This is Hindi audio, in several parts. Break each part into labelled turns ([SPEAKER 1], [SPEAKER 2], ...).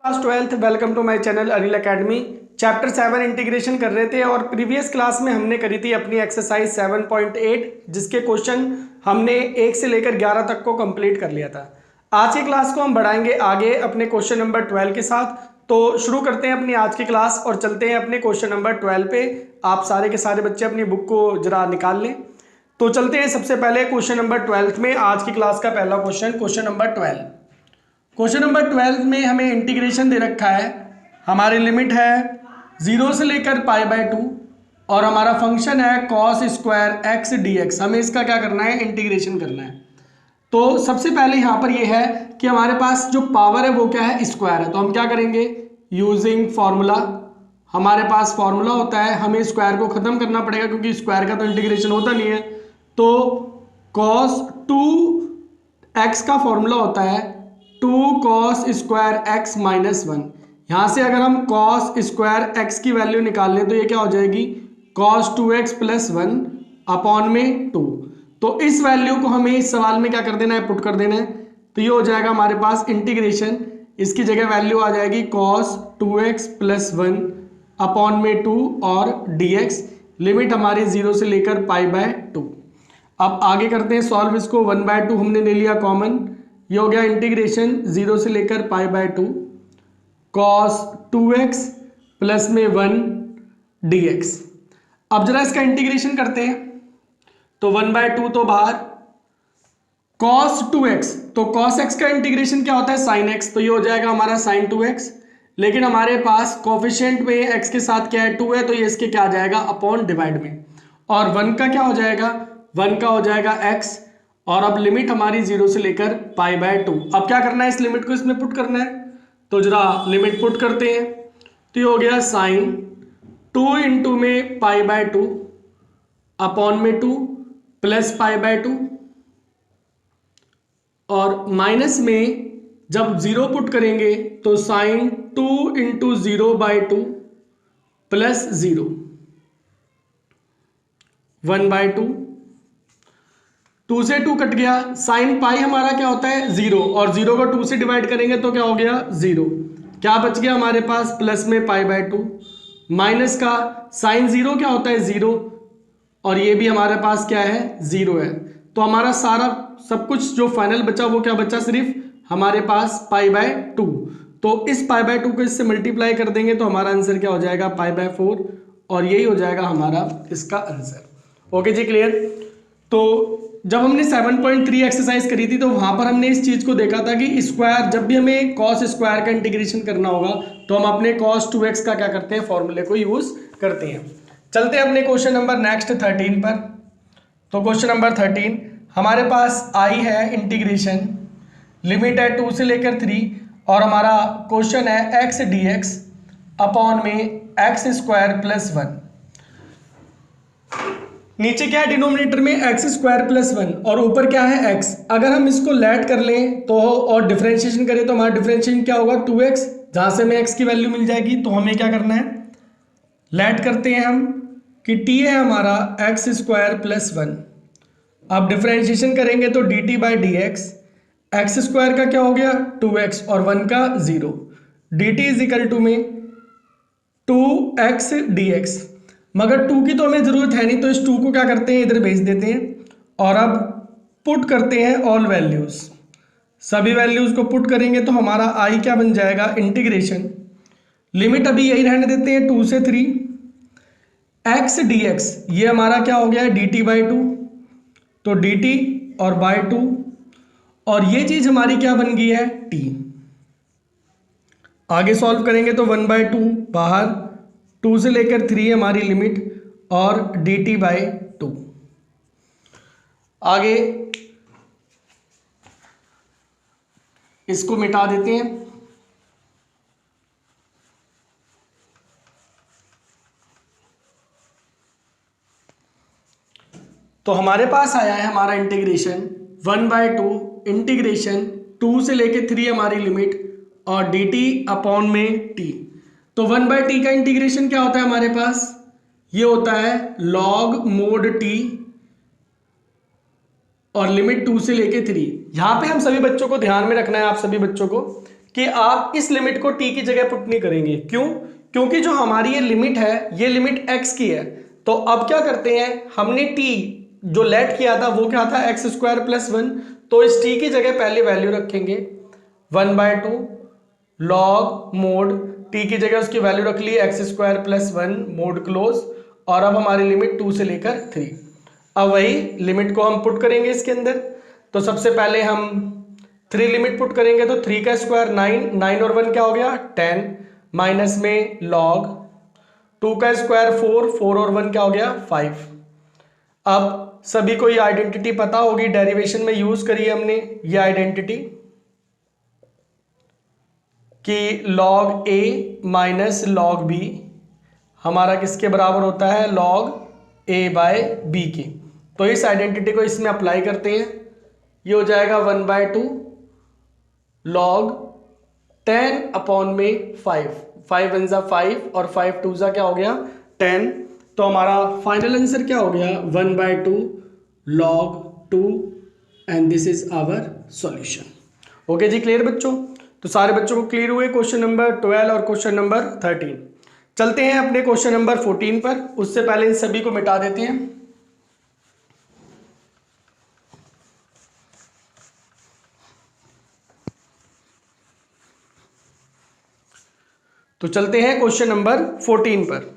[SPEAKER 1] Class 12th welcome to my channel Anil academy. Chapter 7 integration कर रहे थे और प्रीवियस क्लास में हमने करी थी अपनी एक्सरसाइज 7.8 जिसके क्वेश्चन हमने 1 से लेकर 11 तक को कंप्लीट कर लिया था। आज की क्लास को हम बढ़ाएंगे आगे अपने क्वेश्चन नंबर 12 के साथ। तो शुरू करते हैं अपनी आज की क्लास और चलते हैं अपने क्वेश्चन नंबर 12 पे। आप सारे के सारे बच्चे अपनी बुक को जरा निकाल लें। तो चलते हैं सबसे पहले क्वेश्चन नंबर 12 में। आज की क्लास का पहला क्वेश्चन नंबर 12। क्वेश्चन नंबर 12 में हमें इंटीग्रेशन दे रखा है। हमारी लिमिट है 0 से लेकर π/2 और हमारा फंक्शन है cos स्क्वायर x dx। हमें इसका क्या करना है, इंटीग्रेशन करना है। तो सबसे पहले यहाँ पर ये है कि हमारे पास जो पावर है वो क्या है, स्क्वायर है। तो हम क्या करेंगे, यूजिंग फॉर्मूला। हमारे पास फॉर्मूला होता है, हमें स्क्वायर को खत्म करना पड़ेगा क्योंकि स्क्वायर का तो इंटीग्रेशन होता नहीं है। तो cos 2x का फॉर्मूला होता है 2 cos स्क्वायर x माइनस 1। यहाँ से अगर हम cos स्क्वायर x की वैल्यू निकाल लें तो ये क्या हो जाएगी, cos 2x प्लस 1 अपॉन में 2। तो इस वैल्यू को हमें इस सवाल में क्या कर देना है, पुट कर देना है। तो ये हो जाएगा हमारे पास इंटीग्रेशन। इसकी जगह वैल्यू आ जाएगी cos 2x प्लस 1 अपॉन में 2 और dx। लिमिट हमारी 0 से लेकर π/2। अब आगे करते हैं सॉल्व इसको। 1/2 हमने ले लिया कॉमन, ये हो गया इंटीग्रेशन 0 से लेकर π/2 cos 2x प्लस में 1 dx। अब जरा इसका इंटीग्रेशन करते हैं। तो 1/2 तो बाहर, cos 2x, तो cos x का इंटीग्रेशन क्या होता है, sin x। तो ये हो जाएगा हमारा sin 2x। लेकिन हमारे पास कोफिशिएंट में x के साथ क्या है, 2 है, तो ये इसके क्या आ जाएगा, अपॉन डिवाइड में। और 1 का क्या हो जाएगा, 1 का हो जाएगा x। और अब लिमिट हमारी 0 से लेकर π/2। अब क्या करना है, इस लिमिट को इसमें पुट करना है। तो जरा लिमिट पुट करते हैं। तो ये हो गया साइन 2 इंटू में π/2 अपॉन में 2 प्लस π/2 और माइनस में जब 0 पुट करेंगे तो साइन 2 इंटू 0/2 प्लस 0 1/2। 2 से 2 कट गया। साइन पाई हमारा क्या होता है, 0, और 0 को 2 से डिवाइड करेंगे तो क्या हो गया, 0। क्या बच गया हमारे पास, प्लस में π/2 माइनस का साइन 0 क्या होता है, 0, और ये भी हमारे पास क्या है, 0 है। तो हमारा सारा सब कुछ जो फाइनल बचा वो क्या बचा, सिर्फ हमारे पास π/2। तो इस π/2 को इससे मल्टीप्लाई कर देंगे तो हमारा आंसर क्या हो जाएगा, π/4, और यही हो जाएगा हमारा इसका आंसर। ओके जी, क्लियर। तो जब हमने 7.3 एक्सरसाइज करी थी तो वहां पर हमने इस चीज को देखा था कि स्क्वायर, जब भी हमें cos स्क्वायर का इंटीग्रेशन करना होगा तो हम अपने cos 2x का क्या करते हैं, फॉर्मूले को यूज करते हैं। चलते हैं अपने क्वेश्चन नंबर नेक्स्ट 13 पर। तो क्वेश्चन नंबर 13 हमारे पास आई है इंटीग्रेशन, लिमिट है 2 से लेकर 3 और हमारा क्वेश्चन है x dx अपॉन में x स्क्वायर प्लस 1। नीचे क्या है, डिनोमिनेटर में एक्स स्क्वायर प्लस 1 और ऊपर क्या है x। अगर हम इसको लेट कर लें तो और डिफरेंशिएशन करें तो हमारा डिफरेंशिएशन क्या होगा, 2x, जहां से हमें x की वैल्यू मिल जाएगी। तो हमें क्या करना है, लेट करते हैं हम कि t है हमारा x स्क्वायर प्लस 1। अब डिफरेंशिएशन करेंगे तो dt/dx, एक्स स्क्वायर का क्या हो गया, 2x और 1 का 0, dt इज इक्वल टू में 2x dx। मगर 2 की तो हमें जरूरत है नहीं, तो इस 2 को क्या करते हैं, इधर भेज देते हैं। और अब पुट करते हैं ऑल वैल्यूज, सभी वैल्यूज को पुट करेंगे तो हमारा आई क्या बन जाएगा, इंटीग्रेशन। लिमिट अभी यही रहने देते हैं 2 से 3, x dx, ये हमारा क्या हो गया है, dt/2, तो dt और बाय 2, और ये चीज हमारी क्या बन गई है, t। आगे सॉल्व करेंगे तो 1/2 बाहर, 2 से लेकर 3 हमारी लिमिट और dt/2। आगे इसको मिटा देते हैं। तो हमारे पास आया है हमारा इंटीग्रेशन 1/2 इंटीग्रेशन 2 से लेकर 3 हमारी लिमिट और dt अपॉन में t। तो 1/t का इंटीग्रेशन क्या होता है हमारे पास, ये होता है log mod t और लिमिट 2 से लेके 3। यहां पे हम सभी बच्चों को ध्यान में रखना है, आप सभी बच्चों को, कि आप इस लिमिट को t की जगह पुट नहीं करेंगे। क्यों? क्योंकि जो हमारी ये लिमिट है ये लिमिट x की है। तो अब क्या करते हैं, हमने t जो लेट किया था वो क्या था, एक्स स्क्वायर प्लस 1, तो इस t की जगह पहले वैल्यू रखेंगे 1/2 लॉग मोड t की जगह उसकी वैल्यू रख ली x square plus 1 mod close, और अब हमारी लिमिट 2 से लेकर 3। अब वही लिमिट को हम पुट करेंगे इसके अंदर। तो सबसे पहले हम 3 लिमिट पुट करेंगे, तो 3 का स्क्वायर 9, 9 और 1 क्या हो गया 10, माइनस में लॉग 2 का स्क्वायर 4, 4 और 1 क्या हो गया 5। अब सभी को ये आइडेंटिटी पता होगी, डेरिवेशन में यूज करी हमने ये आइडेंटिटी कि log a minus log b हमारा किसके बराबर होता है, लॉग a/b की। तो इस आइडेंटिटी को इसमें अप्लाई करते हैं, ये हो जाएगा 1/2 लॉग 10 अपॉन में 5, 5 1 जा 5 और 5 2 जा क्या हो गया 10। तो हमारा फाइनल आंसर क्या हो गया 1/2 log 2 and this is our solution. Okay जी, क्लियर बच्चों? तो सारे बच्चों को क्लियर हुए क्वेश्चन नंबर 12 और क्वेश्चन नंबर 13। चलते हैं अपने क्वेश्चन नंबर 14 पर, उससे पहले इन सभी को मिटा देते हैं। तो चलते हैं क्वेश्चन नंबर 14 पर।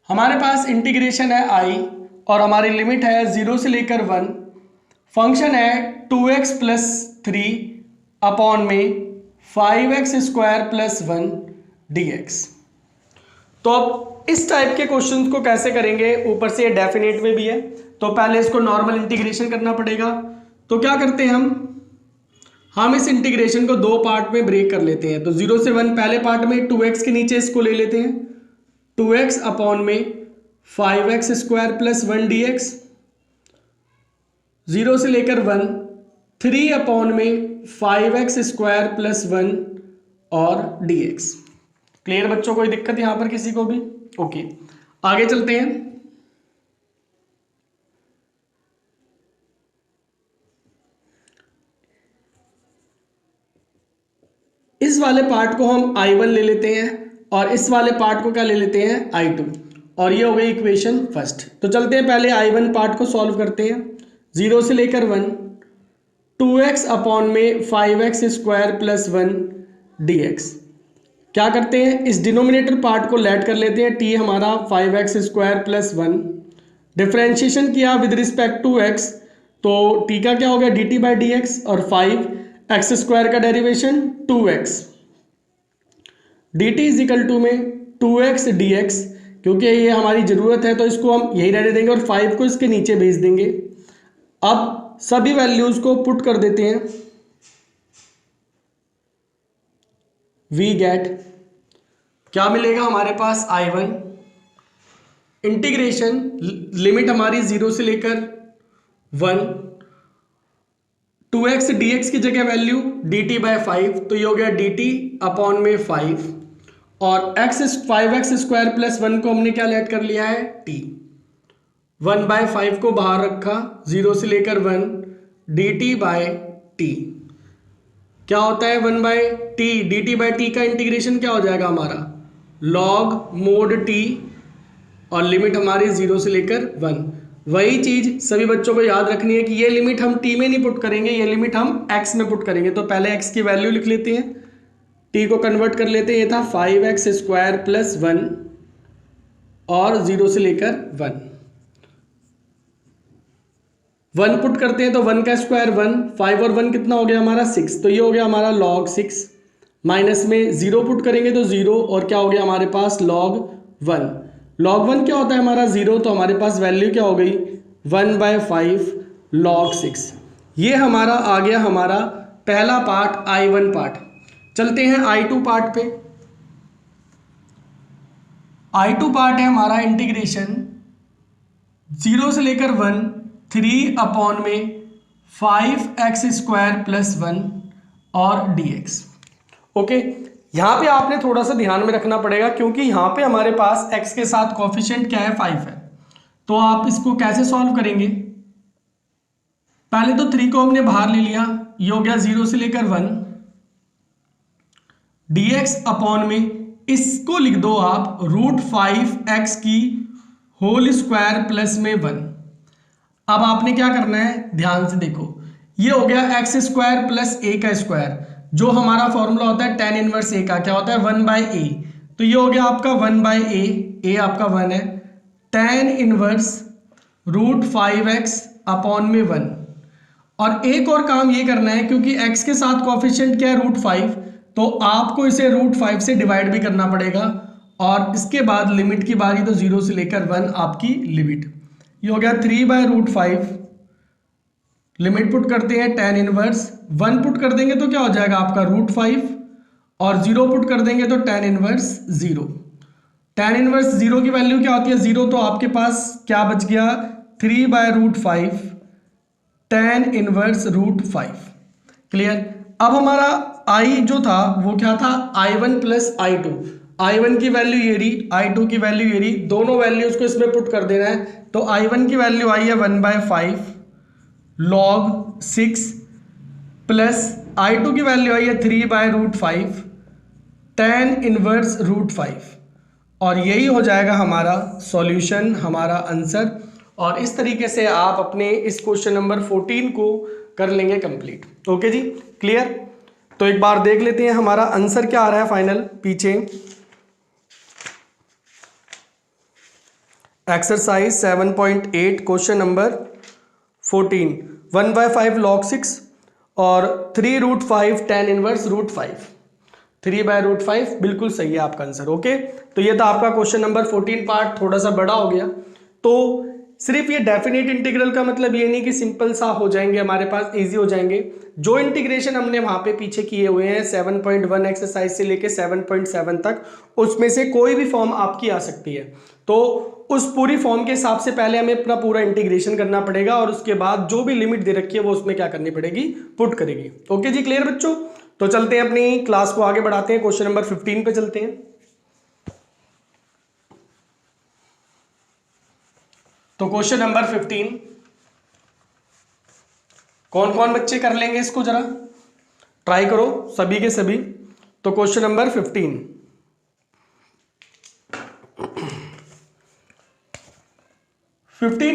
[SPEAKER 1] हमारे पास इंटीग्रेशन है i और हमारी लिमिट है 0 से लेकर 1, फंक्शन है 2x प्लस 3 अपॉन में 5x स्क्वायर प्लस 1 dx। तो अब इस टाइप के क्वेश्चंस को कैसे करेंगे, ऊपर से ये डेफिनेट में भी है, तो पहले इसको नॉर्मल इंटीग्रेशन करना पड़ेगा। तो क्या करते हैं हम इस इंटीग्रेशन को दो पार्ट में ब्रेक कर लेते हैं। तो 0 से 1 पहले पार्ट में 2x के नीचे इसको ले लेते हैं, 2x अपॉन में 5x स्क्वायर प्लस 1 dx, 0 से लेकर 1 3 अपॉन में 5x स्क्वायर प्लस 1 और dx। क्लियर बच्चों? कोई दिक्कत यहां पर किसी को भी? ओके, आगे चलते हैं। इस वाले पार्ट को हम I1 ले लेते हैं और इस वाले पार्ट को क्या ले लेते हैं I2, और ये हो गई इक्वेशन फर्स्ट। तो चलते हैं पहले I1 पार्ट को सॉल्व करते हैं। 0 से लेकर 1 2x अपॉन में 5x स्क्वायर प्लस 1 dx। क्या करते हैं, इस डिनोमिनेटर पार्ट को लेट कर लेते हैं, t हमारा 5x स्क्वायर प्लस 1, डिफ्रेंशिएशन किया विद रिस्पेक्ट टू x, तो t का क्या हो गया dt/dx, और 5x स्क्वायर का derivation 2x, dt is equal to में 2x dx, क्योंकि ये हमारी जरूरत है तो इसको हम यही रहने देंगे और 5 को इसके नीचे भेज देंगे। अब सभी वैल्यूज को पुट कर देते हैं, वी गेट क्या मिलेगा हमारे पास I1 इंटीग्रेशन लिमिट हमारी 0 से लेकर 1, 2x dx की जगह वैल्यू dt/5, तो ये हो गया dt अपॉन में 5, और 5x स्क्वायर प्लस 1 को हमने क्या लेट कर लिया है t, 1/5 को बाहर रखा, 0 से लेकर 1 dt/t क्या होता है 1/t, dt/t का इंटीग्रेशन क्या हो जाएगा हमारा log mod t, और लिमिट हमारी 0 से लेकर 1। वही चीज सभी बच्चों को याद रखनी है कि ये लिमिट हम t में नहीं पुट करेंगे, ये लिमिट हम x में पुट करेंगे। तो पहले x की वैल्यू लिख लेते हैं, t को कन्वर्ट कर लेते हैं, ये था 5x स्क्वायर प्लस 1 और 0 से लेकर 1 पुट करते हैं, तो 1 का स्क्वायर 1, 5 और 1 कितना हो गया हमारा 6, तो ये हो गया हमारा log 6, माइनस में 0 पुट करेंगे तो 0, और क्या हो गया हमारे पास log 1। log 1 क्या होता है हमारा 0, तो हमारे पास वैल्यू क्या हो गई 1/5 log 6। ये हमारा आ गया हमारा पहला पार्ट I1 पार्ट। चलते हैं I2 पार्ट पे। I2 पार्ट है हमारा इंटीग्रेशन 0 से लेकर 1 3 अपॉन में 5x स्क्वायर प्लस 1 और dx। ओके, यहाँ पे आपने थोड़ा सा ध्यान में रखना पड़ेगा, क्योंकि यहाँ पे हमारे पास x के साथ कोफिशिएंट क्या है 5 है। तो आप इसको कैसे सॉल्व करेंगे, पहले तो 3 को हमने बाहर ले लिया, ये हो गया 0 से लेकर 1 dx अपॉन में इसको लिख दो आप √5x की होल स्क्वायर प्लस में 1। अब आपने क्या करना है, ध्यान से देखो, ये हो गया एक्स स्क्वायर प्लस ए का स्क्वायर, जो हमारा फॉर्मूला होता है tan इनवर्स ए का, क्या होता है 1/a। तो ये हो गया आपका 1/a, ए आपका 1 है, tan इनवर्स √5x अपॉन में 1। और एक और काम ये करना है, क्योंकि x के साथ कोएफिशिएंट क्या है √5, तो आपको इसे √5 से डिवाइड भी करना पड़ेगा। और इसके बाद लिमिट की बारी, तो 0 से लेकर 1 आपकी लिमिट। ये हो गया 3/√5, लिमिट पुट करते हैं tan इनवर्स, 1 पुट कर देंगे तो क्या हो जाएगा आपका √5, और 0 पुट कर देंगे तो tan इनवर्स 0। tan इनवर्स 0 की वैल्यू क्या होती है 0, तो आपके पास क्या बच गया 3/√5 tan इनवर्स √5। क्लियर। अब हमारा i जो था वो क्या था i1 प्लस i2, i1 की वैल्यू ये रही, i2 की वैल्यू ये रही, दोनों वैल्यूज को इसमें पुट कर देना है। तो i1 की वैल्यू आई है 1/5 log 6 प्लस i2 की वैल्यू आई है 3/√5 tan इनवर्स √5, और यही हो जाएगा हमारा सॉल्यूशन, हमारा आंसर। और इस तरीके से आप अपने इस क्वेश्चन नंबर 14 को कर लेंगे कंप्लीट। ओके जी, क्लियर। तो एक बार देख लेते हैं हमारा आंसर क्या आ रहा है फाइनल पीछे। एक्सरसाइज 7.8 क्वेश्चन नंबर 14, 1/5 log 6 और 3√5 tan इनवर्स √5, 3/√5 बिल्कुल सही है आपका आंसर। ओके, तो ये था आपका क्वेश्चन नंबर 14 पार्ट, थोड़ा सा बड़ा हो गया। तो सिर्फ ये डेफिनेट इंटीग्रल का मतलब ये नहीं कि सिंपल सा हो जाएंगे हमारे पास, इजी हो जाएंगे। जो इंटीग्रेशन हमने वहां पे पीछे किए हुए हैं 7.1 एक्सरसाइज से लेके 7.7 तक, उसमें से कोई भी फॉर्म आपकी आ सकती है। तो उस पूरी फॉर्म के हिसाब से पहले हमें अपना पूरा इंटीग्रेशन करना पड़ेगा, और उसके बाद जो भी लिमिट दे रखी है वो उसमें क्या करनी पड़ेगी, पुट करेगी। ओके जी, क्लियर बच्चों। तो चलते हैं अपनी क्लास को आगे बढ़ाते हैं, क्वेश्चन नंबर 15 पे चलते हैं। तो क्वेश्चन नंबर 15 कौन कौन बच्चे कर लेंगे इसको, जरा ट्राई करो सभी के सभी। तो क्वेश्चन नंबर 15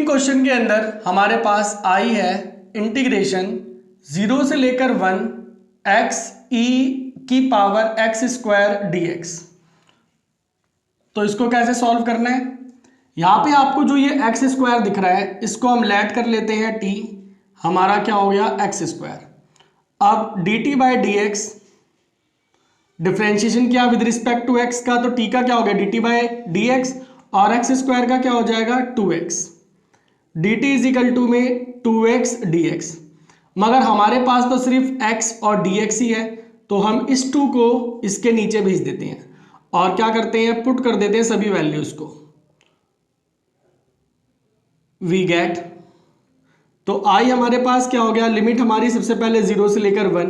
[SPEAKER 1] क्वेश्चन के अंदर हमारे पास आई है इंटीग्रेशन 0 से लेकर 1 x e की पावर x स्क्वायर dx। तो इसको कैसे सॉल्व करना है, यहां पे आपको जो ये x स्क्वायर दिख रहा है इसको हम लेट कर लेते हैं t, हमारा क्या हो गया x स्क्वायर। अब dt/dx डिफरेंशिएशन किया विद रिस्पेक्ट टू x का, तो t का क्या हो गया dt/dx, और x स्क्वायर का क्या हो जाएगा 2x, dt is equal to में 2x dx। मगर हमारे पास तो सिर्फ x और dx ही है, तो हम इस 2 को इसके नीचे भेज देते हैं और क्या करते हैं, पुट कर देते हैं सभी वैल्यूज को। वी गेट, तो आई हमारे पास क्या हो गया, लिमिट हमारी सबसे पहले 0 से लेकर 1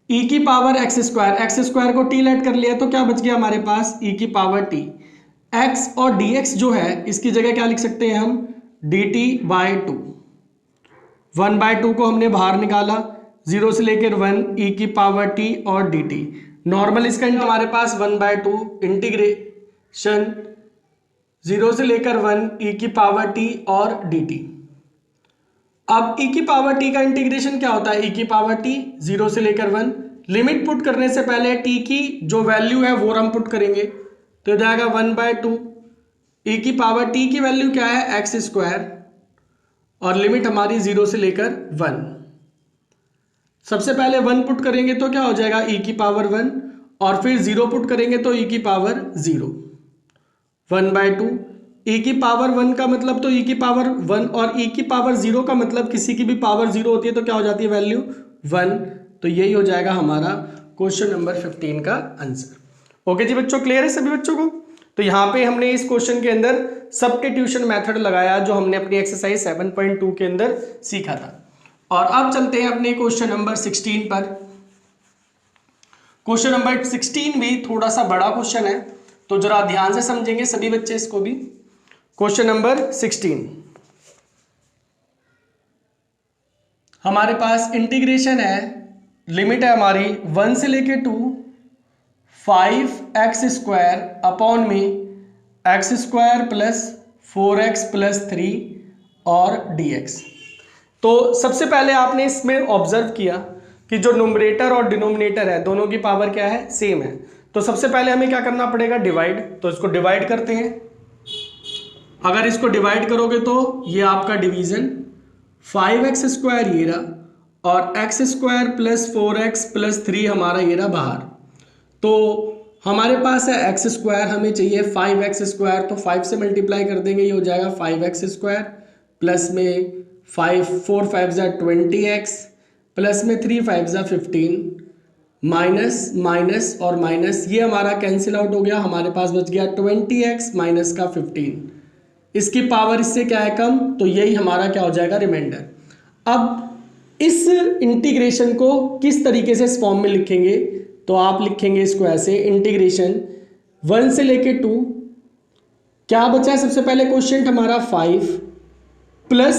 [SPEAKER 1] e की पावर x स्क्वायर को t लेट कर लिया, तो क्या बच गया हमारे पास e की पावर t। x और dx जो है इसकी जगह क्या लिख सकते हैं हम dt/2, 1/2 को हमने बाहर निकाला, 0 से लेकर 1 e की पावर t और dt। नॉर्मल इसका हमारे पास 1/2 इंटीग्रेशन 0 से लेकर 1 e की पावर t और dt। अब e की पावर t का इंटीग्रेशन क्या होता है, e की पावर t 0 से लेकर 1, लिमिट पुट करने से पहले t की जो वैल्यू है वो हम पुट करेंगे, तो हो जाएगा 1/2 e की पावर t की वैल्यू क्या है x स्क्वायर, और लिमिट हमारी 0 से लेकर 1। सबसे पहले 1 पुट करेंगे तो क्या हो जाएगा e की पावर 1, और फिर 0 पुट करेंगे तो e की पावर 0, 1/2 e की पावर 1 का मतलब तो e की पावर 1, और e की पावर 0 का मतलब किसी की भी पावर 0 होती है तो क्या हो जाती है वैल्यू 1। तो यही हो जाएगा हमारा क्वेश्चन नंबर 15 का आंसर। ओके जी बच्चों, क्लियर है सभी बच्चों को। तो यहाँ पे हमने इस क्वेश्चन के अंदर सब्स्टिट्यूशन मेथड लगाया जो हमने अपनी एक्सरसाइज 7.2 के अंदर सीखा था। और अब चलते हैं अपने क्वेश्चन नंबर 16 पर। क्वेश्चन नंबर 16 भी थोड़ा सा बड़ा क्वेश्चन है, तो जरा ध्यान से समझेंगे सभी बच्चे इसको भी। क्वेश्चन नंबर 16, हमारे पास इंटीग्रेशन है, लिमिट है हमारी 1 से लेके 2, 5x² अपॉन में x² प्लस 4x प्लस 3 और dx। तो सबसे पहले आपने इसमें ऑब्जर्व किया कि जो न्यूमरेटर और डिनोमिनेटर है दोनों की पावर क्या है, सेम है। तो सबसे पहले हमें क्या करना पड़ेगा, डिवाइड। तो इसको डिवाइड करते हैं। अगर इसको डिवाइड करोगे तो ये आपका डिवीजन 5x² ये रहा और x² प्लस 4x प्लस 3 हमारा ये रहा बाहर। तो हमारे पास है x², हमें चाहिए 5x², तो 5 से मल्टीप्लाई कर देंगे, ये हो जाएगा 5x² प्लस में 4 5 जा 20x प्लस में 3 5 जा 15 माइनस माइनस और माइनस, ये हमारा कैंसिल आउट हो गया। हमारे पास बच गया 20x माइनस का 15, इसकी पावर इससे क्या है, कम, तो यही हमारा क्या हो जाएगा, रिमाइंडर। अब इस इंटीग्रेशन को किस तरीके से इस फॉर्म में लिखेंगे, तो आप लिखेंगे इसको ऐसे, इंटीग्रेशन 1 से लेके 2, क्या बचा है सबसे पहले क्वेश्चन हमारा 5 प्लस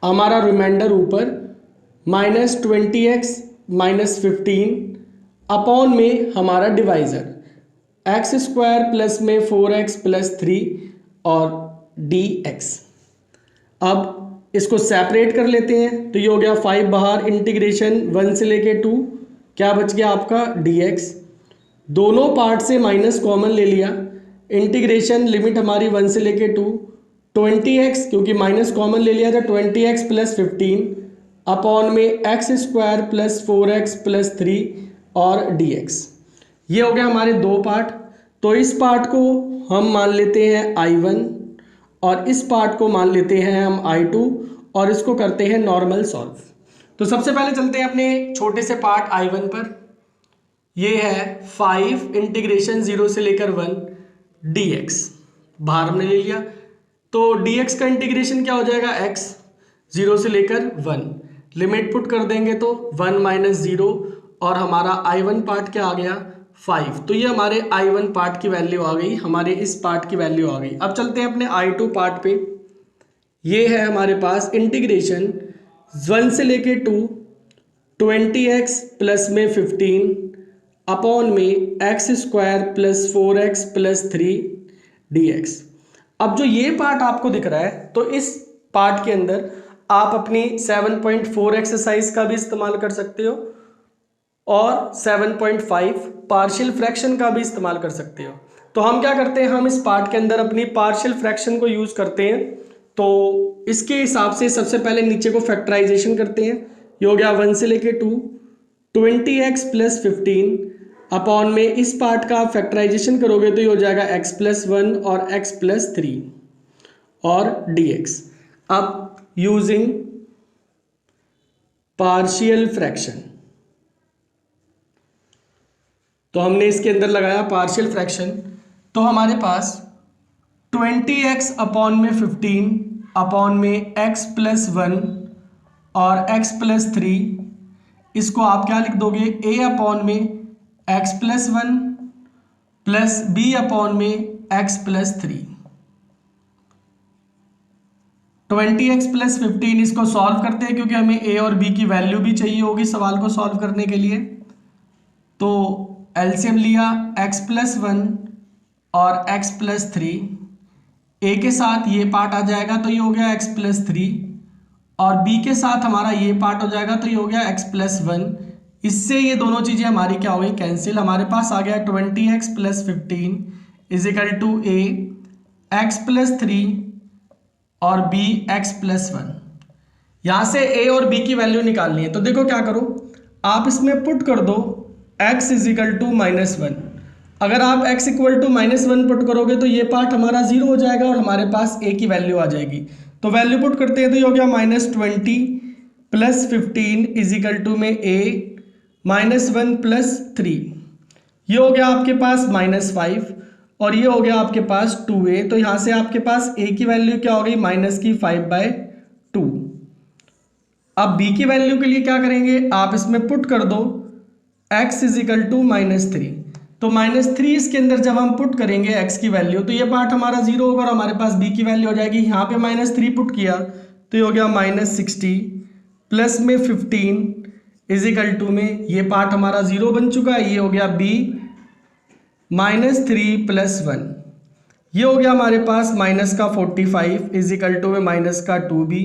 [SPEAKER 1] हमारा रिमाइंडर ऊपर माइनस 20x माइनस 15 अपॉन में हमारा डिवाइजर x² प्लस में 4x प्लस 3 और dx। अब इसको सेपरेट कर लेते हैं, तो ये हो गया 5 बाहर, इंटीग्रेशन 1 से लेके 2, क्या बच गया आपका dx। दोनों पार्ट से माइनस कॉमन ले लिया, इंटीग्रेशन लिमिट हमारी 1 से लेके 2, 20x क्योंकि माइनस कॉमन ले लिया था, 20x प्लस 15 अपॉन में x² प्लस 4x प्लस 3 और dx। ये हो गया हमारे दो पार्ट। तो इस पार्ट को हम मान लेते हैं I1 और इस पार्ट को मान लेते हैं हम I2 और इसको करते हैं नॉर्मल सॉल्व। तो सबसे पहले चलते हैं अपने छोटे से पार्ट I1 पर। ये है 5 इंटीग्रेशन 0 से लेकर 1 dx, बाहर हमने ले लिया। तो dx का इंटीग्रेशन क्या हो जाएगा, x 0 से लेकर 1, लिमिट पुट कर देंगे तो 1 माइनस 0 और हमारा I1 पार्ट क्या आ गया, 5। तो ये हमारे I1 पार्ट की वैल्यू आ गई, हमारे इस पार्ट की वैल्यू आ गई। अब चलते हैं अपने I2 पार्ट पे। ये है हमारे पास इंटीग्रेशन 1 से लेके 2, 20x प्लस में 15 अपॉन में x² plus 4x plus 3 dx। अब जो ये पार्ट आपको दिख रहा है, तो इस पार्ट के अंदर आप अपनी 7.4 एक्सरसाइज का भी इस्तेमाल कर सकते हो और 7.5 पार्शियल फ्रैक्शन का भी इस्तेमाल कर सकते हो। तो हम क्या करते हैं, हम इस पार्ट के अंदर अपनी पार्शियल फ्रैक्शन को यूज़ करते हैं। तो इसके हिसाब से सबसे पहले नीचे को फैक्टराइजेशन करते हैं। ये हो गया 1 से लेके 2, 20x प्लस 15 अपॉन में इस पार्ट का आप फैक्टराइजेशन करोगे तो ये हो जाएगा x प्लस 1 और x प्लस 3 और dx। अब यूजिंग पार्शियल फ्रैक्शन, तो हमने इसके अंदर लगाया पार्शियल फ्रैक्शन, तो हमारे पास 20x अपॉन में 15 अपॉन में x प्लस 1 और x प्लस 3, इसको आप क्या लिख दोगे, a अपॉन में x plus 1 plus b upon में x प्लस 3। 20x प्लस 15 इसको सॉल्व करते हैं क्योंकि हमें a और b की वैल्यू भी चाहिए होगी सवाल को सॉल्व करने के लिए। तो एलसीएम लिया x प्लस 1 और x प्लस 3, a के साथ ये पार्ट आ जाएगा तो ये हो गया x प्लस 3 और b के साथ हमारा ये पार्ट हो जाएगा तो ये हो गया x प्लस 1। इससे ये दोनों चीज़ें हमारी क्या हो गई, कैंसिल। हमारे पास आ गया 20x plus 15 is equal to a x plus 3 और b x प्लस 1। यहाँ से a और b की वैल्यू निकालनी है, तो देखो क्या करो, आप इसमें पुट कर दो x इज इक्वल टू -1। अगर आप x इक्वल टू -1 पुट करोगे तो ये पार्ट हमारा 0 हो जाएगा और हमारे पास a की वैल्यू आ जाएगी। तो वैल्यू पुट करते हैं तो ये हो गया -20 प्लस 15 इज इक्वल टू में a -1 प्लस 3, ये हो गया आपके पास -5 और ये हो गया आपके पास 2a। तो यहाँ से आपके पास a की वैल्यू क्या हो गई, -5/2। अब b की वैल्यू के लिए क्या करेंगे, आप इसमें पुट कर दो x इज इक्वल टू -3। तो -3 इसके अंदर जब हम पुट करेंगे x की वैल्यू तो ये पार्ट हमारा 0 होगा और हमारे पास b की वैल्यू हो जाएगी। यहाँ पे -3 पुट किया तो ये हो गया -60 प्लस में 15 इजिकल टू में ये पार्ट हमारा 0 बन चुका है, ये हो गया b -3 + 1, ये हो गया हमारे पास माइनस का 45 इजिकल टू में माइनस का 2b,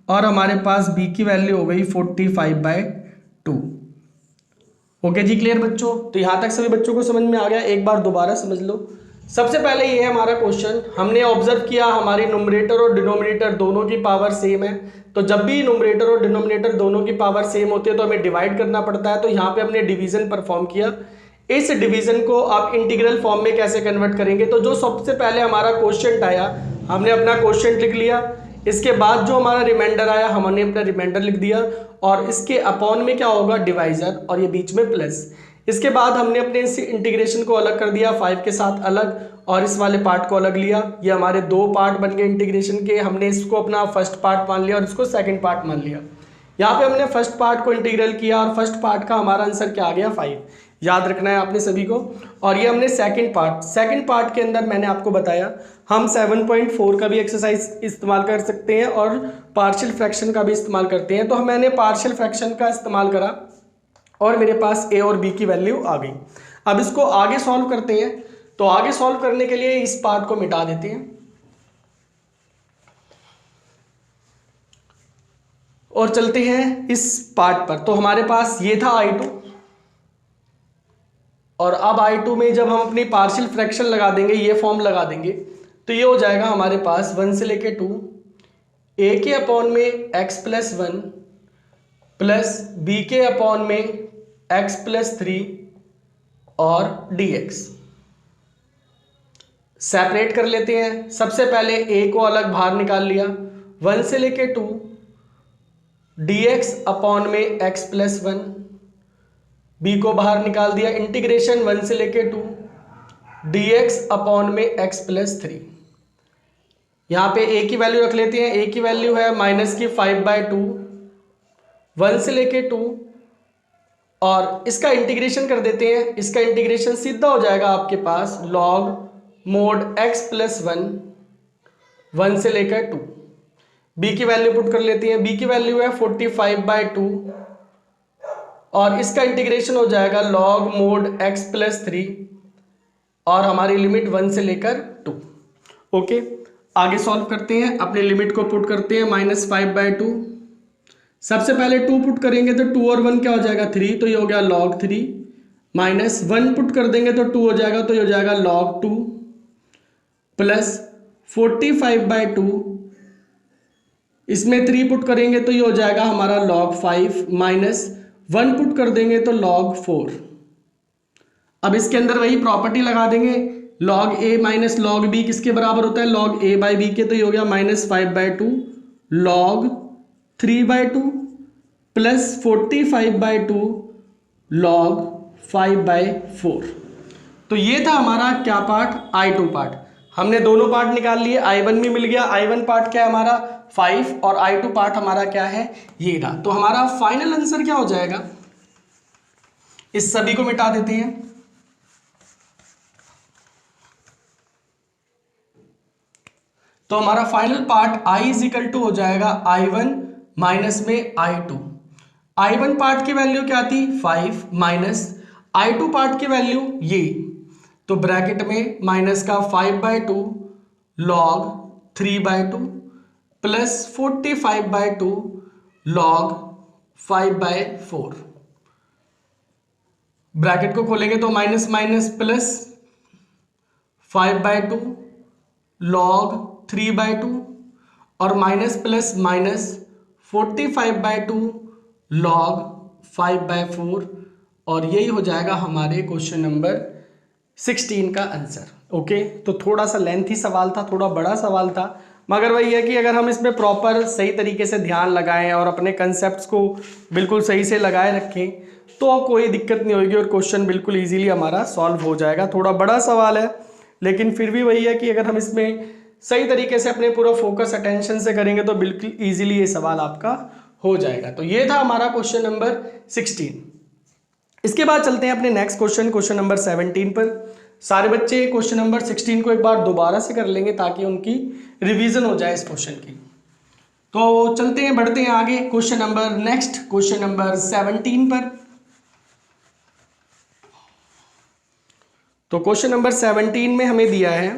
[SPEAKER 1] और हमारे पास b की वैल्यू हो गई 45/2। ओके जी, क्लियर बच्चों? तो यहाँ तक सभी बच्चों को समझ में आ गया? एक बार दोबारा समझ लो। सबसे पहले ये है हमारा क्वेश्चन, हमने ऑब्जर्व किया हमारे न्यूमरेटर और डिनोमिनेटर दोनों की पावर सेम है, तो जब भी न्यूमरेटर और डिनोमिनेटर दोनों की पावर सेम होती है तो हमें डिवाइड करना पड़ता है। तो यहाँ पे हमने डिवीजन परफॉर्म किया। इस डिवीजन को आप इंटीग्रल फॉर्म में कैसे कन्वर्ट करेंगे? तो जो सबसे पहले हमारा क्वेश्चन आया, हमने अपना क्वेश्चन लिख लिया, इसके बाद जो हमारा रिमाइंडर आया हमने अपना रिमाइंडर लिख दिया, और इसके अपॉन में क्या होगा? डिवाइजर, और ये बीच में प्लस। इसके बाद हमने अपने इस इंटीग्रेशन को अलग कर दिया 5 के साथ अलग, और इस वाले पार्ट को अलग लिया। ये हमारे दो पार्ट बन गए इंटीग्रेशन के। हमने इसको अपना फर्स्ट पार्ट मान लिया और इसको सेकंड पार्ट मान लिया। यहाँ पे हमने फर्स्ट पार्ट को इंटीग्रल किया और फर्स्ट पार्ट का हमारा आंसर क्या आ गया? 5। याद रखना है आपने सभी को। और ये हमने सेकंड पार्ट के अंदर मैंने आपको बताया हम 7.4 का भी एक्सरसाइज इस्तेमाल कर सकते हैं और पार्शियल फ्रैक्शन का भी इस्तेमाल करते हैं। तो मैंने पार्शियल फ्रैक्शन का इस्तेमाल करा और मेरे पास a और b की वैल्यू आ गई। अब इसको आगे सॉल्व करते हैं। तो आगे सॉल्व करने के लिए इस पार्ट को मिटा देते हैं और चलते हैं इस पार्ट पर। तो हमारे पास ये था I2, और अब I2 में जब हम अपनी पार्शियल फ्रैक्शन लगा देंगे, ये फॉर्म लगा देंगे, तो ये हो जाएगा हमारे पास 1 से लेके 2 a के अपॉन में x + 1 प्लस b के अपॉन में x + 3 और dx। सेपरेट कर लेते हैं। सबसे पहले a को अलग बाहर निकाल लिया, 1 से लेके 2 dx अपॉन में x + 1, b को बाहर निकाल दिया, इंटीग्रेशन 1 से लेके 2 dx अपॉन में x + 3। यहाँ पे a की वैल्यू रख लेते हैं। a की वैल्यू है -5/2, 1 से लेके 2, और इसका इंटीग्रेशन कर देते हैं। इसका इंटीग्रेशन सीधा हो जाएगा आपके पास log mod x + 1, 1 से लेकर 2। b की वैल्यू पुट कर लेते हैं। b की वैल्यू है 45/2, और इसका इंटीग्रेशन हो जाएगा log mod x + 3, और हमारी लिमिट 1 से लेकर 2। ओके, आगे सॉल्व करते हैं। अपने लिमिट को पुट करते हैं -5/2। सबसे पहले 2 पुट करेंगे तो 2 और 1 क्या हो जाएगा? 3, तो ये हो गया log 3, -1 पुट कर देंगे तो 2 हो जाएगा, तो ये हो जाएगा log 2, प्लस 45/2, इसमें 3 पुट करेंगे तो ये हो जाएगा हमारा log 5, -1 पुट कर देंगे तो log 4। अब इसके अंदर वही प्रॉपर्टी लगा देंगे, log a - log b किसके बराबर होता है? log a/b के। तो ये हो गया -5/2 log 3/2 प्लस 45/2 log 5/4। तो ये था हमारा क्या पार्ट? I2 part. हमने दोनों पार्ट निकाल लिए, I1 भी मिल गया। I1 पार्ट क्या है हमारा? 5, और I2 पार्ट हमारा क्या है? ये रहा। तो हमारा फाइनल आंसर क्या हो जाएगा? इस सभी को मिटा देते हैं। तो हमारा फाइनल पार्ट I = हो जाएगा I1 माइनस में I2। I1 पार्ट की वैल्यू क्या थी? 5, माइनस I2 पार्ट की वैल्यू ये, तो ब्रैकेट में माइनस का 5/2 log 3/2 प्लस 45/2 log 5/4। ब्रैकेट को खोलेंगे तो माइनस माइनस प्लस 5/2 log 3/2 और माइनस प्लस माइनस 45/2 log 5/4, और यही हो जाएगा हमारे क्वेश्चन नंबर 16 का आंसर। ओके, तो थोड़ा सा लेंथी सवाल था, थोड़ा बड़ा सवाल था, मगर वही है कि अगर हम इसमें प्रॉपर सही तरीके से ध्यान लगाएं और अपने कंसेप्ट्स को बिल्कुल सही से लगाए रखें तो कोई दिक्कत नहीं होगी और क्वेश्चन बिल्कुल इजीली हमारा सॉल्व हो जाएगा। थोड़ा बड़ा सवाल है, लेकिन फिर भी वही है कि अगर हम इसमें सही तरीके से अपने पूरा फोकस अटेंशन से करेंगे तो बिल्कुल ईजिली ये सवाल आपका हो जाएगा। तो ये था हमारा क्वेश्चन नंबर 16। इसके बाद चलते हैं अपने नेक्स्ट क्वेश्चन नंबर 17 पर। सारे बच्चे क्वेश्चन नंबर 16 को एक बार दोबारा से कर लेंगे ताकि उनकी रिवीजन हो जाए इस क्वेश्चन की। तो चलते हैं, बढ़ते हैं आगे question number next, question number 17 पर। तो क्वेश्चन नंबर 17 में हमें दिया है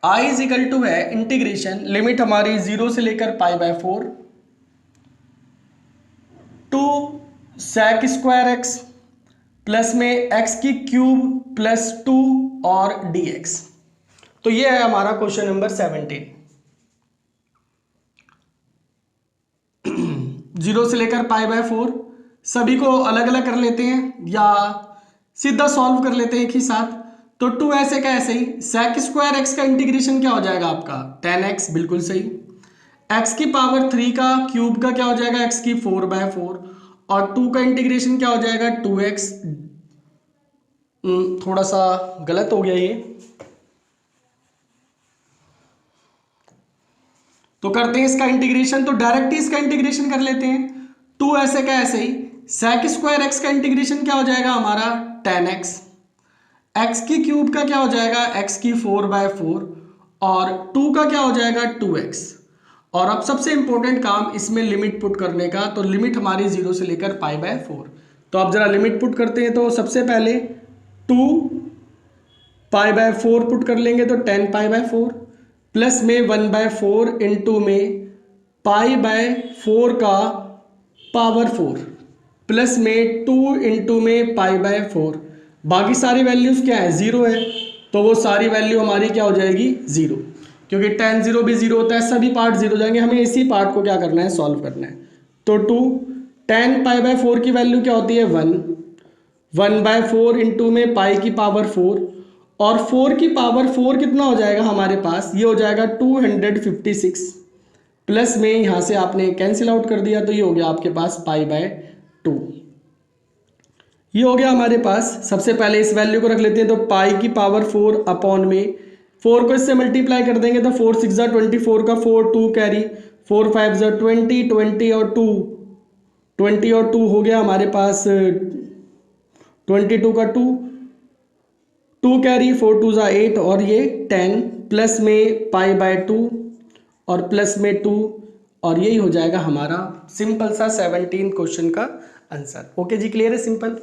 [SPEAKER 1] i इज इक्वल टू है इंटीग्रेशन, लिमिट हमारी 0 से लेकर π/4 to sec square x plus में x की क्यूब प्लस 2 और dx। तो ये है हमारा क्वेश्चन नंबर 17। 0 से लेकर π/4 सभी को अलग अलग कर लेते हैं या सीधा सॉल्व कर लेते हैं एक ही साथ। तो 2 ऐसे का ऐसे ही, sec स्क्वायर x का इंटीग्रेशन क्या हो जाएगा आपका 10x, बिल्कुल सही। x की पावर 3 का क्यूब का क्या हो जाएगा x की 4/4 और 2 का इंटीग्रेशन क्या हो जाएगा 2x। थोड़ा सा गलत हो गया ये, तो करते हैं इसका इंटीग्रेशन। तो डायरेक्ट ही इसका इंटीग्रेशन कर लेते हैं। 2 ऐसे का ऐसे ही, sec स्क्वायर x का इंटीग्रेशन क्या हो जाएगा हमारा 10x, x की क्यूब का क्या हो जाएगा x की 4/4 और 2 का क्या हो जाएगा 2x। और अब सबसे इंपॉर्टेंट काम इसमें लिमिट पुट करने का, तो लिमिट हमारी 0 से लेकर π/4। तो अब जरा लिमिट पुट करते हैं। तो सबसे पहले 2 π/4 पुट कर लेंगे, तो 10 π/4 प्लस में 1/4 इंटू में π/4 का पावर 4 प्लस में 2 इंटू में π/4। बाकी सारी वैल्यूज क्या है 0 है, तो वो सारी वैल्यू हमारी क्या हो जाएगी 0, क्योंकि 10 0 भी 0 होता है, सभी पार्ट 0 जाएंगे। हमें इसी पार्ट को क्या करना है सॉल्व करना है। तो 10 π/4 की वैल्यू क्या होती है 1/4 इंटू में पाई की पावर 4 और 4 की पावर 4 कितना हो जाएगा हमारे पास, ये हो जाएगा 256 प्लस में यहाँ से आपने कैंसिल आउट कर दिया, तो ये हो गया आपके पास π/2। ये हो गया हमारे पास। सबसे पहले इस वैल्यू को रख लेते हैं, तो पाई की पावर 4 अपॉन में 4 को इससे मल्टीप्लाई कर देंगे, तो 4 6 24 का 4 2 कैरी, 4 5 20 20 और 2 20 और 2 हो गया हमारे पास 22 का 2 कैरी, 4 2 8 और ये 10 प्लस में π/2 और प्लस में 2 और यही हो जाएगा हमारा सिंपल सा 17 क्वेश्चन का आंसर। ओके जी, क्लियर है, सिंपल।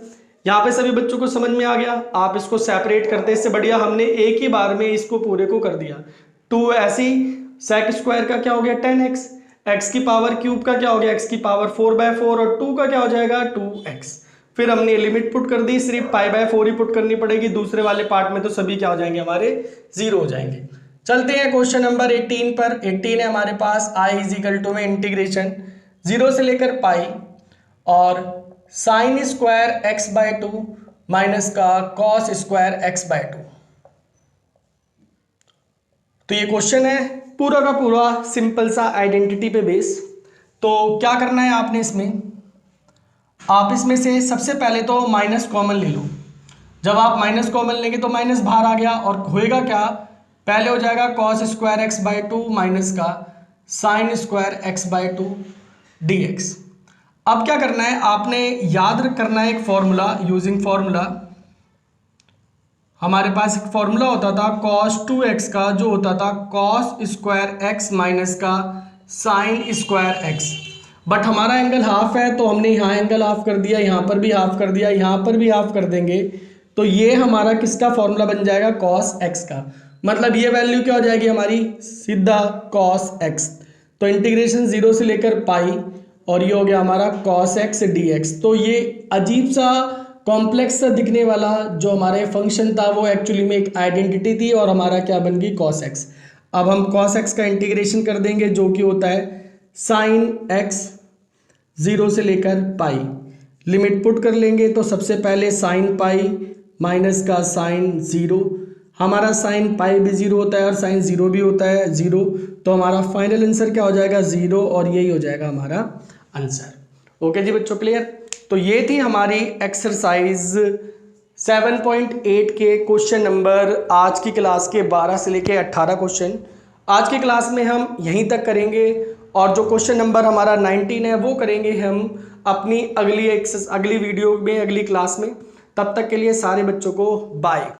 [SPEAKER 1] यहाँ पे सभी बच्चों को समझ में आ गया। आप इसको सेपरेट करते, इससे बढ़िया हमने एक ही बार में इसको पूरे को कर दिया। 2 ऐसी sec स्क्वायर का क्या हो गया 10x, x की पावर क्यूब का क्या हो गया x की पावर 4/4 और 2 का क्या हो जाएगा 2x। फिर हमने लिमिट पुट कर दी, सिर्फ π/4 ही पुट करनी पड़ेगी। दूसरे वाले पार्ट में तो सभी क्या हो जाएंगे हमारे 0 हो जाएंगे। चलते हैं क्वेश्चन नंबर 18 पर। 18 है हमारे पास i इज इक्वल टू में इंटीग्रेशन 0 से लेकर पाई और साइन स्क्वायर x/2 माइनस का कॉस स्क्वायर x/2। तो ये क्वेश्चन है पूरा का पूरा सिंपल सा आइडेंटिटी पे बेस। तो क्या करना है आपने इसमें, आप इसमें से सबसे पहले तो माइनस कॉमन ले लो। जब आप माइनस कॉमन लेंगे तो माइनस बाहर आ गया और होएगा क्या, पहले हो जाएगा कॉस स्क्वायर x/2 माइनस का साइन स्क्वायर x/2 dx। अब क्या करना है, आपने याद करना है एक फॉर्मूला, यूजिंग फॉर्मूला। हमारे पास एक फॉर्मूला होता था cos 2x का, जो होता था cos स्क्वायर x माइनस का साइन स्क्वायर x। बट हमारा एंगल हाफ है, तो हमने यहाँ एंगल हाफ कर दिया, यहाँ पर भी हाफ कर दिया, यहाँ पर भी हाफ कर देंगे, तो ये हमारा किसका फॉर्मूला बन जाएगा cos x का। मतलब ये वैल्यू क्या हो जाएगी हमारी सीधा cos x। तो इंटीग्रेशन 0 से लेकर पाई और ये हो गया हमारा cos x dx। तो ये अजीब सा कॉम्प्लेक्स सा दिखने वाला जो हमारे फंक्शन था वो एक्चुअली में एक आइडेंटिटी थी और हमारा क्या बन गई cos x। अब हम cos x का इंटीग्रेशन कर देंगे जो कि होता है साइन x 0 से लेकर पाई। लिमिट पुट कर लेंगे, तो सबसे पहले साइन पाई माइनस का साइन 0। हमारा साइन पाई भी 0 होता है और साइन 0 भी होता है 0, तो हमारा फाइनल आंसर क्या हो जाएगा 0 और यही हो जाएगा हमारा आंसर। ओके जी बच्चों, क्लियर। तो ये थी हमारी एक्सरसाइज 7.8 के क्वेश्चन नंबर आज की क्लास के 12 से लेके 18 क्वेश्चन। आज की क्लास में हम यहीं तक करेंगे और जो क्वेश्चन नंबर हमारा 19 है वो करेंगे हम अपनी अगली वीडियो में, अगली क्लास में। तब तक के लिए सारे बच्चों को बाय।